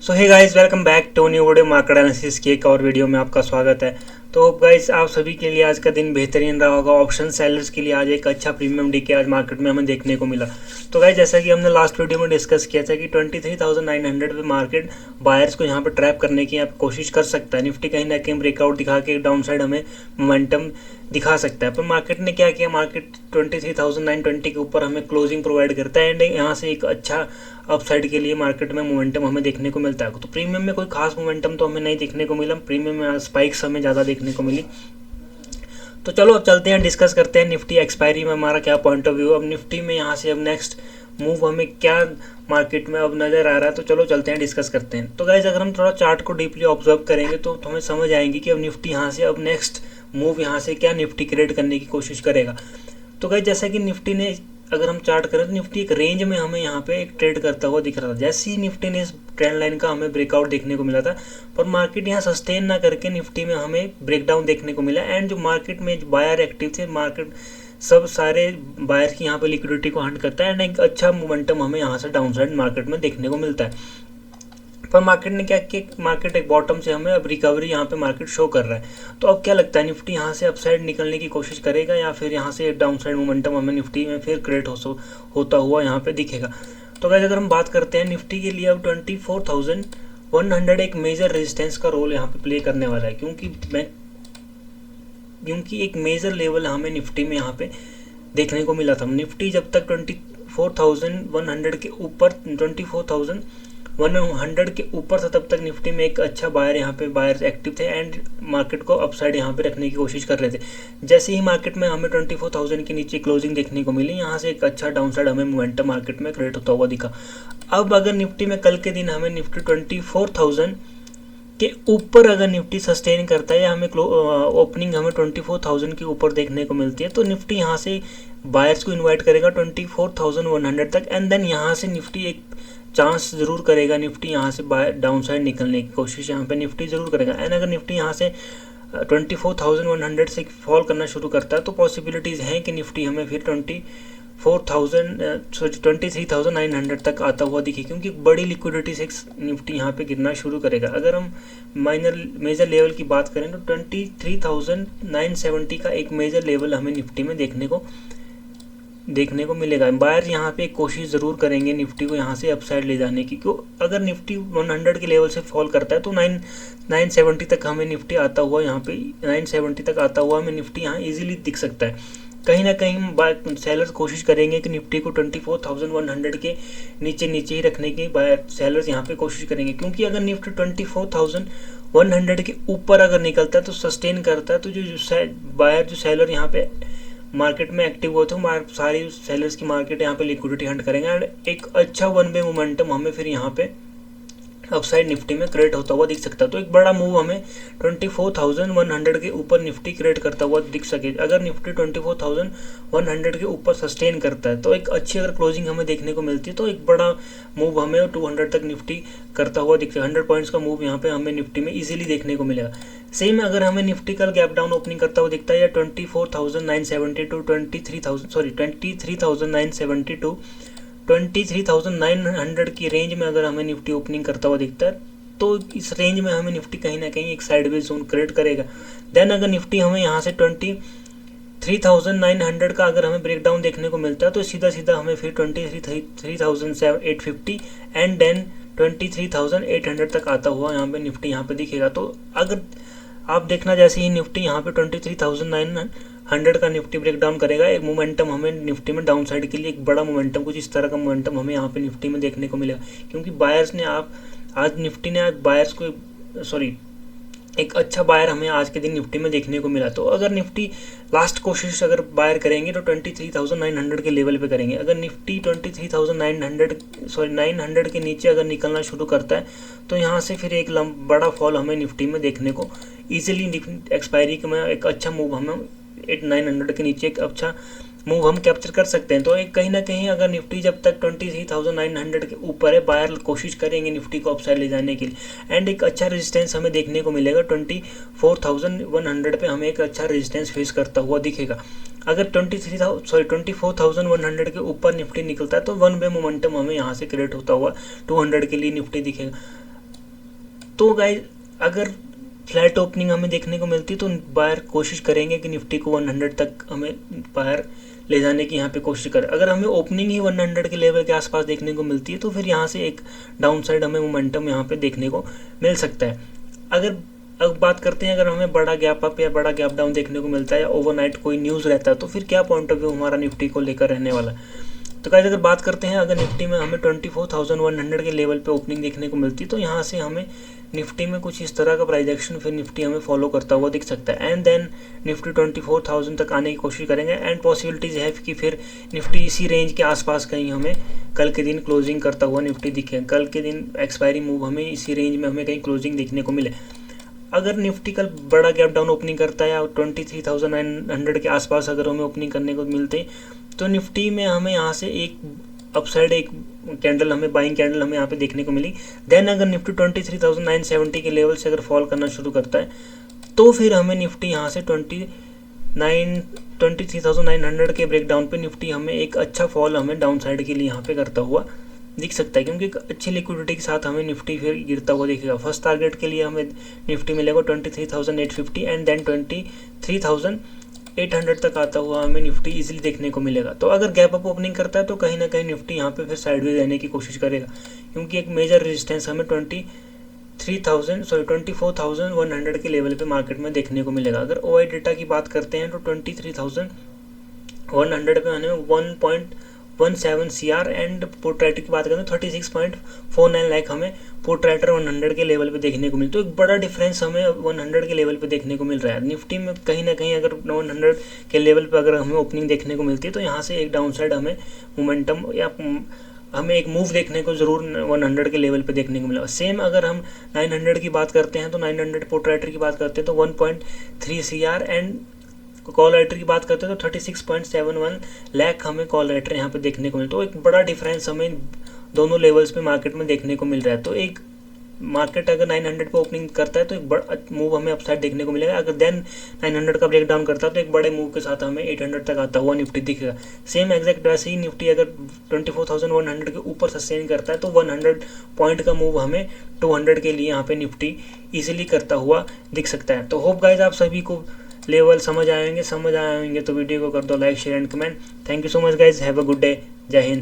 So hey guys, welcome back to new video market analysis की एक और video में आपका स्वागत है। तो गाइस, आप सभी के लिए आज का दिन बेहतरीन रहा होगा। ऑप्शन सेलर्स के लिए आज एक अच्छा प्रीमियम डीके आज मार्केट में हमें देखने को मिला। तो गाइस, जैसा कि हमने लास्ट वीडियो में डिस्कस किया था कि 23,900 पे मार्केट बायर्स को यहाँ पे ट्रैप करने की आप कोशिश कर सकता है। निफ्टी कहीं ना कहीं ब्रेकआउट दिखा के डाउन साइड हमें मोमेंटम दिखा सकता है, पर मार्केट ने क्या किया, मार्केट 23,920 के ऊपर हमें क्लोजिंग प्रोवाइड करता है एंड यहाँ से एक अच्छा अपसाइड के लिए मार्केट में मोमेंटम हमें देखने को मिलता है। तो प्रीमियम में कोई खास मोमेंटम तो हमें नहीं देखने को मिला, प्रीमियम में स्पाइक्स हमें ज़्यादा देखने को मिली। तो चलो अब चलते हैं, डिस्कस करते हैं निफ्टी एक्सपायरी में हमारा क्या पॉइंट ऑफ व्यू। अब निफ्टी में यहाँ से अब नेक्स्ट मूव हमें क्या मार्केट में अब नज़र आ रहा है, तो चलो चलते हैं, डिस्कस करते हैं। तो गाइज, अगर हम थोड़ा चार्ट को डीपली ऑब्जर्व करेंगे तो हमें समझ आएंगे कि अब निफ्टी यहाँ से अब नेक्स्ट मूव यहाँ से क्या निफ्टी क्रिएट करने की कोशिश करेगा। तो गाइज, जैसा कि निफ्टी ने, अगर हम चार्ट करें तो निफ्टी एक रेंज में हमें यहाँ पे एक ट्रेड करता हुआ दिख रहा था। जैसे ही निफ्टी ने इस ट्रेंड लाइन का हमें ब्रेकआउट देखने को मिला था, पर मार्केट यहाँ सस्टेन ना करके निफ्टी में हमें ब्रेकडाउन देखने को मिला एंड जो मार्केट में बायर एक्टिव थे, मार्केट सब सारे बायर की यहाँ पे लिक्विडिटी को हंट करता है एंड एक अच्छा मोमेंटम हमें यहाँ से डाउन साइड मार्केट में देखने को मिलता है। पर मार्केट ने क्या किया, मार्केट एक बॉटम से हमें अब रिकवरी यहाँ पे मार्केट शो कर रहा है। तो अब क्या लगता है, निफ्टी यहाँ से अपसाइड निकलने की कोशिश करेगा या फिर यहाँ से डाउन साइड मोमेंटम हमें निफ्टी में फिर क्रिएट होता हुआ यहाँ पे दिखेगा। तो गाइस, अगर हम बात करते हैं निफ्टी के लिए, अब 24,100 एक मेजर रेजिस्टेंस का रोल यहाँ पे प्ले करने वाला है, क्योंकि एक मेजर लेवल हमें निफ्टी में यहाँ पे देखने को मिला था। निफ्टी जब तक 24,100 के ऊपर 24,100 के ऊपर था, तब तक निफ्टी में एक अच्छा बायर यहाँ पे बायर्स एक्टिव थे एंड मार्केट को अपसाइड यहाँ पे रखने की कोशिश कर रहे थे। जैसे ही मार्केट में हमें 24,000 के नीचे क्लोजिंग देखने को मिली, यहाँ से एक अच्छा डाउन साइड हमें मोमेंटम मार्केट में क्रिएट होता हुआ दिखा। अब अगर निफ्टी में कल के दिन हमें निफ्टी 24,000 के ऊपर अगर निफ्टी सस्टेन करता है या हमें ओपनिंग हमें 24,000 के ऊपर देखने को मिलती है, तो निफ्टी यहाँ से बायर्स को इनवाइट करेगा 24,100 तक एंड देन यहाँ से निफ्टी एक चांस जरूर करेगा, निफ्टी यहाँ से डाउन साइड निकलने की कोशिश यहाँ पे निफ्टी जरूर करेगा। एंड अगर निफ्टी यहाँ से 24,100 से फॉल करना शुरू करता है, तो पॉसिबिलिटीज़ हैं कि निफ्टी हमें फिर 23,900 तक आता हुआ दिखे, क्योंकि बड़ी लिक्विडिटी से निफ्टी यहाँ पे गिरना शुरू करेगा। अगर हम मेजर लेवल की बात करें तो 23,970 का एक मेजर लेवल हमें निफ्टी में देखने को मिलेगा। बायर यहाँ पे कोशिश ज़रूर करेंगे निफ्टी को यहाँ से अपसाइड ले जाने की, क्यों अगर निफ्टी 100 के लेवल से फॉल करता है तो 970 तक हमें निफ्टी आता हुआ, यहाँ पे 970 तक आता हुआ हमें निफ्टी यहाँ इजीली दिख सकता है। कहीं ना कहीं सेलर्स कोशिश करेंगे कि निफ्टी को 24,100 के नीचे ही रखने की बायर सेलर्स यहाँ पे कोशिश करेंगे, क्योंकि अगर निफ्टी 24,100 के ऊपर अगर निकलता है तो सस्टेन करता है, तो जो सेलर यहाँ पे मार्केट में एक्टिव होते हैं, सारी सेलर्स की मार्केट यहाँ पे लिक्विडिटी हंट करेंगे एंड एक अच्छा वन वे मोमेंटम हमें फिर यहाँ पे अपसाइड निफ्टी में क्रिएट होता हुआ दिख सकता है। तो एक बड़ा मूव हमें 24,100 के ऊपर निफ्टी क्रिएट करता हुआ दिख सके। अगर निफ्टी 24,100 के ऊपर सस्टेन करता है तो एक अच्छी अगर क्लोजिंग हमें देखने को मिलती है, तो एक बड़ा मूव हमें 200 तक निफ्टी करता हुआ दिखता है। 100 पॉइंट्स का मूव यहाँ पे हमें निफ्टी में इजीली देखने को मिलेगा। सेम अगर हमें निफ्टी कल गैप डाउन ओपनिंग करता हुआ दिखता है या 24,970 टू 23,900 की रेंज में अगर हमें निफ्टी ओपनिंग करता हुआ दिखता है, तो इस रेंज में हमें निफ्टी कहीं ना कहीं एक साइडवेज जोन क्रिएट करेगा। देन अगर निफ्टी हमें यहाँ से 23,900 का अगर हमें ब्रेकडाउन देखने को मिलता है, तो सीधा हमें फिर 23,850 एंड देन 23,800 तक आता हुआ यहाँ पे निफ्टी यहाँ पे दिखेगा। तो अगर आप देखना, जैसे ही निफ्टी यहाँ पे 23,900 का निफ्टी ब्रेकडाउन करेगा, एक मोमेंटम हमें निफ्टी में डाउन साइड के लिए एक बड़ा मोमेंटम, कुछ इस तरह का मोमेंटम हमें यहाँ पे निफ्टी में देखने को मिलेगा, क्योंकि बायर्स ने एक अच्छा बायर हमें आज के दिन निफ्टी में देखने को मिला। तो अगर निफ्टी लास्ट कोशिश अगर बायर करेंगे तो 23,900 के लेवल पे करेंगे। अगर निफ्टी 900 के नीचे अगर निकलना शुरू करता है, तो यहाँ से फिर एक बड़ा फॉल हमें निफ्टी में देखने को ईजिली एक्सपायरी में एक अच्छा मूव हमें 900 के नीचे एक अच्छा मूव हम कैप्चर कर सकते हैं। तो एक कहीं ना कहीं अगर निफ्टी जब तक 23,900 के ऊपर है, बायर कोशिश करेंगे निफ्टी को अपसाइड ले जाने के लिए एंड एक अच्छा रेजिस्टेंस हमें देखने को मिलेगा। 24,100 पे हमें एक अच्छा रेजिस्टेंस फेस करता हुआ दिखेगा। अगर 24,100 के ऊपर निफ्टी निकलता है, तो वन वे मोमेंटम हमें यहाँ से क्रिएट होता हुआ 200 के लिए निफ्टी दिखेगा। तो गाइस अगर फ्लैट ओपनिंग हमें देखने को मिलती तो बायर कोशिश करेंगे कि निफ्टी को 100 तक हमें बायर ले जाने की यहाँ पे कोशिश करें। अगर हमें ओपनिंग ही 100 के लेवल के आसपास देखने को मिलती है तो फिर यहाँ से एक डाउन साइड हमें मोमेंटम यहाँ पे देखने को मिल सकता है। अगर अब बात करते हैं, अगर हमें बड़ा गैप अप या बड़ा गैप डाउन देखने को मिलता है या ओवरनाइट कोई न्यूज़ रहता है तो फिर क्या पॉइंट ऑफ व्यू हमारा निफ्टी को लेकर रहने वाला है। तो गाइस अगर बात करते हैं, अगर निफ्टी में हमें 24,100 के लेवल पे ओपनिंग देखने को मिलती तो यहाँ से हमें निफ्टी में कुछ इस तरह का प्राइस एक्शन फिर निफ्टी हमें फॉलो करता हुआ दिख सकता है एंड देन निफ्टी 24,000 तक आने की कोशिश करेंगे एंड पॉसिबिलिटीज है कि फिर निफ्टी इसी रेंज के आसपास कहीं हमें कल के दिन क्लोजिंग करता हुआ निफ्टी दिखे। कल के दिन एक्सपायरी मूव हमें इसी रेंज में हमें कहीं क्लोजिंग देखने को मिले। अगर निफ्टी कल बड़ा गैप डाउन ओपनिंग करता है या 23,900 के आसपास अगर हमें ओपनिंग करने को मिलते तो निफ्टी में हमें यहाँ से एक अपसाइड एक कैंडल हमें बाइंग कैंडल हमें यहाँ पे देखने को मिली। देन अगर निफ्टी 23,970 के लेवल से अगर फॉल करना शुरू करता है तो फिर हमें निफ्टी यहाँ से 23,900 के ब्रेकडाउन पे निफ्टी हमें एक अच्छा फॉल हमें डाउन साइड के लिए यहाँ पे करता हुआ दिख सकता है, क्योंकि अच्छी लिक्विडिटी के साथ हमें निफ्टी फिर गिरता हुआ दिखेगा। फर्स्ट टारगेट के लिए हमें निफ्टी मिलेगा 23,850 एंड देन 23,800 तक आता हुआ हमें निफ्टी इजीली देखने को मिलेगा। तो अगर गैप अप ओपनिंग करता है तो कहीं ना कहीं निफ्टी यहाँ पे फिर साइडवेज रहने की कोशिश करेगा, क्योंकि एक मेजर रेजिस्टेंस हमें 24,100 के लेवल पे मार्केट में देखने को मिलेगा। अगर ओआई डेटा की बात करते हैं तो 23,100 पे हमें 1.17 CR एंड पुट राइटर की बात करें तो 36.49 लाख हमें पुट राइटर 100 के लेवल पे देखने को मिलता है। तो एक बड़ा डिफरेंस हमें 100 के लेवल पे देखने को मिल रहा है। निफ्टी में कहीं ना कहीं अगर 100 के लेवल पे अगर हमें ओपनिंग देखने को मिलती है तो यहाँ से एक डाउन साइड हमें मोमेंटम या हमें एक मूव देखने को जरूर 100 के लेवल पे देखने को मिला। सेम अगर हम 900 की बात करते हैं तो 900 पुट राइटर की बात करते हैं तो 1.3 CR एंड कॉल राइटर की बात करते हैं तो 36.71 लाख हमें कॉल राइटर यहाँ पे देखने को मिलता है। तो एक बड़ा डिफरेंस हमें दोनों लेवल्स पे मार्केट में देखने को मिल रहा है। तो एक मार्केट अगर 900 पे ओपनिंग करता है तो एक बड़ा मूव हमें अपसाइड देखने को मिलेगा। अगर देन 900 का ब्रेक डाउन करता है तो एक बड़े मूव के साथ हमें 800 तक आता हुआ निफ्टी दिखेगा। सेम एग्जैक्ट वैसे ही निफ्टी अगर 24,100 के ऊपर सस्टेन करता है तो 100 पॉइंट का मूव हमें 200 के लिए यहाँ पे निफ्टी इजीली करता हुआ दिख सकता है। तो होप गाइज आप सभी को लेवल समझ आए होंगे तो वीडियो को कर दो like share and comment. Thank you so much guys, have a good day, जय हिंद।